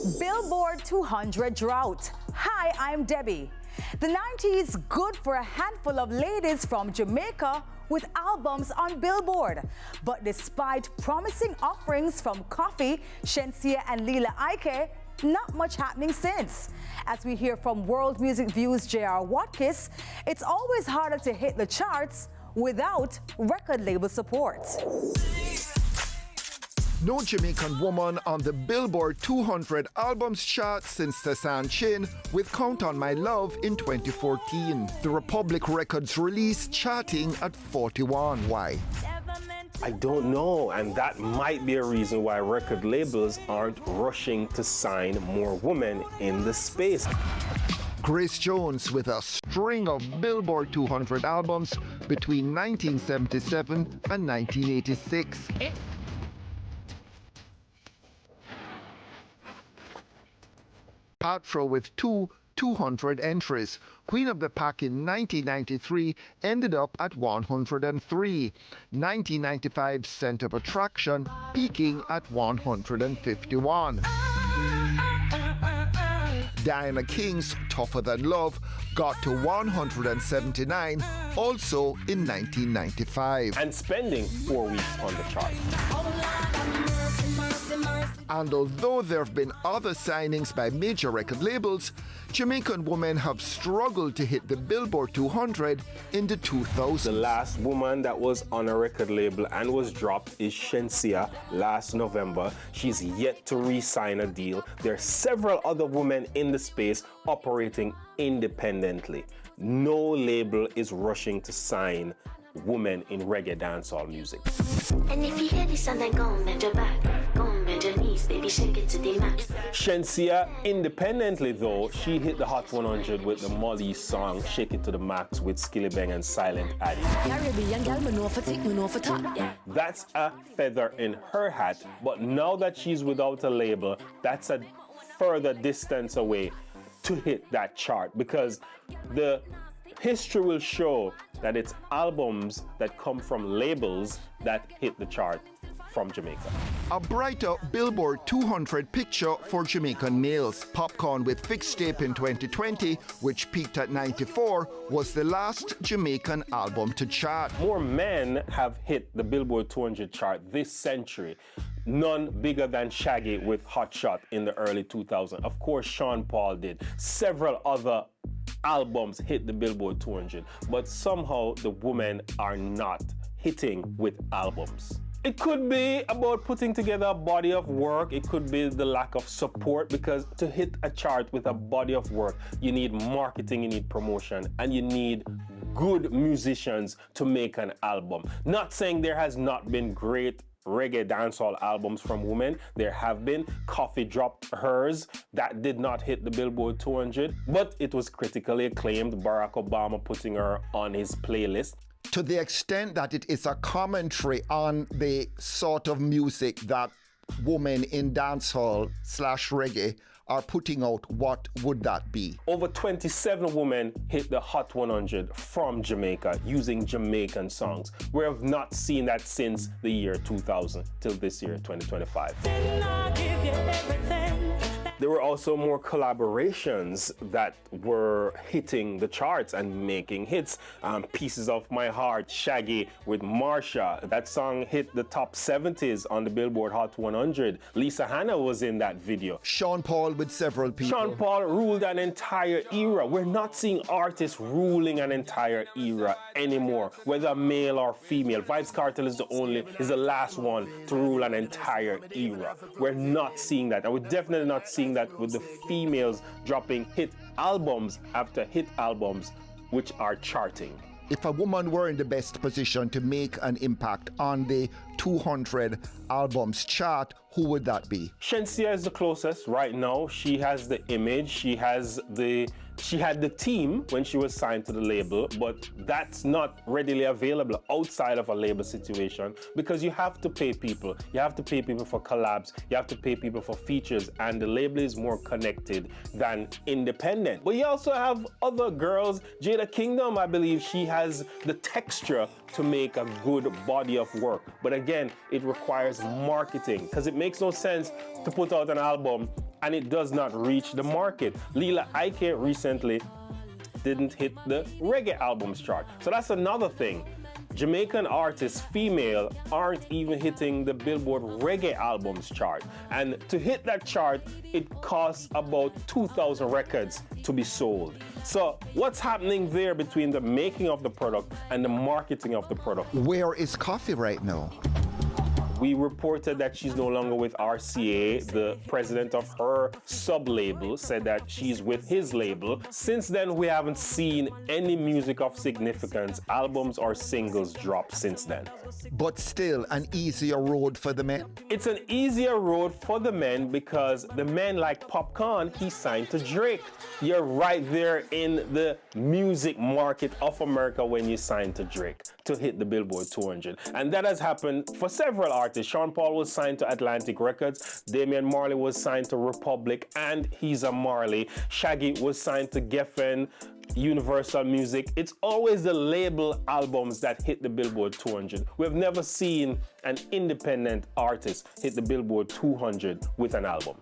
Billboard 200 drought. Hi, I'm Debbie. The 90s good for a handful of ladies from Jamaica with albums on Billboard. But despite promising offerings from Koffee, Shensia and Lila Ike, not much happening since. As we hear from World Music View's J.R. Watkis, it's always harder to hit the charts without record label support. No Jamaican woman on the Billboard 200 albums chart since Tessanne Chin with Count on My Love in 2014. The Republic Records release charting at 41. Why? I don't know, and that might be a reason why record labels aren't rushing to sign more women in the space. Grace Jones with a string of Billboard 200 albums between 1977 and 1986. Patra with two 200 entries. Queen of the Pack in 1993 ended up at 103. 1995 Center of Attraction peaking at 151. Diana King's Tougher Than Love got to 179, also in 1995. And spending 4 weeks on the chart. And although there have been other signings by major record labels, Jamaican women have struggled to hit the Billboard 200 in the 2000s. The last woman that was on a record label and was dropped is Shensia last November. She's yet to re-sign a deal. There are several other women in the space operating independently. No label is rushing to sign women in reggae dancehall music. And if you hear this and then go and bend your back, go and bend your knees, baby, shake it to the max. Shensia, independently though, she hit the Hot 100 with the Molly song Shake It to the Max with Skilly Bang and Silent Addy. That's a feather in her hat, but now that she's without a label, that's a further distance away to hit that chart, because the history will show that it's albums that come from labels that hit the chart from Jamaica. A brighter Billboard 200 picture for Jamaican males. Popcorn with Fixed Tape in 2020, which peaked at 94, was the last Jamaican album to chart. More men have hit the Billboard 200 chart this century. None bigger than Shaggy with Hot Shot in the early 2000s. Of course, Sean Paul did. Several other albums hit the Billboard 200, but somehow the women are not hitting with albums. It could be about putting together a body of work. It could be the lack of support, because to hit a chart with a body of work, you need marketing, you need promotion, and you need good musicians to make an album. Not saying there has not been great reggae dancehall albums from women. There have been. Koffee dropped hers. That did not hit the Billboard 200, but it was critically acclaimed. Barack Obama putting her on his playlist. To the extent that it is a commentary on the sort of music that women in dancehall / reggae are putting out, what would that be? Over 27 women hit the Hot 100 from Jamaica using Jamaican songs. We have not seen that since the year 2000 till this year, 2025. There were also more collaborations that were hitting the charts and making hits. Pieces of My Heart, Shaggy with Marsha. That song hit the top 70s on the Billboard Hot 100. Lisa Hanna was in that video. Sean Paul with several people. Sean Paul ruled an entire era. We're not seeing artists ruling an entire era anymore, whether male or female. Vybz Kartel is the last one to rule an entire era. We're not seeing that, and we're definitely not seeing that with the females dropping hit albums after hit albums, which are charting. If a woman were in the best position to make an impact on the 200 albums chart, who would that be? Shensia is the closest right now. She has the image, she had the team when she was signed to the label, but that's not readily available outside of a label situation, because you have to pay people. You have to pay people for collabs, you have to pay people for features, and the label is more connected than independent. But you also have other girls. Jada Kingdom, I believe she has the texture to make a good body of work. But again, it requires marketing, because it makes no sense to put out an album and it does not reach the market. Lila Ike recently didn't hit the reggae albums chart. So that's another thing. Jamaican artists, female, aren't even hitting the Billboard reggae albums chart. And to hit that chart, it costs about 2,000 records to be sold. So what's happening there between the making of the product and the marketing of the product? Where is Coffee right now? We reported that she's no longer with RCA. The president of her sub-label said that she's with his label. Since then, we haven't seen any music of significance, albums or singles drop since then. But still an easier road for the men? It's an easier road for the men because the men like Popcorn, he signed to Drake. You're right there in the music market of America when you sign to Drake to hit the Billboard 200. And that has happened for several artists. Sean Paul was signed to Atlantic Records, Damian Marley was signed to Republic, and he's a Marley. Shaggy was signed to Geffen, Universal Music. It's always the label albums that hit the Billboard 200. We've never seen an independent artist hit the Billboard 200 with an album.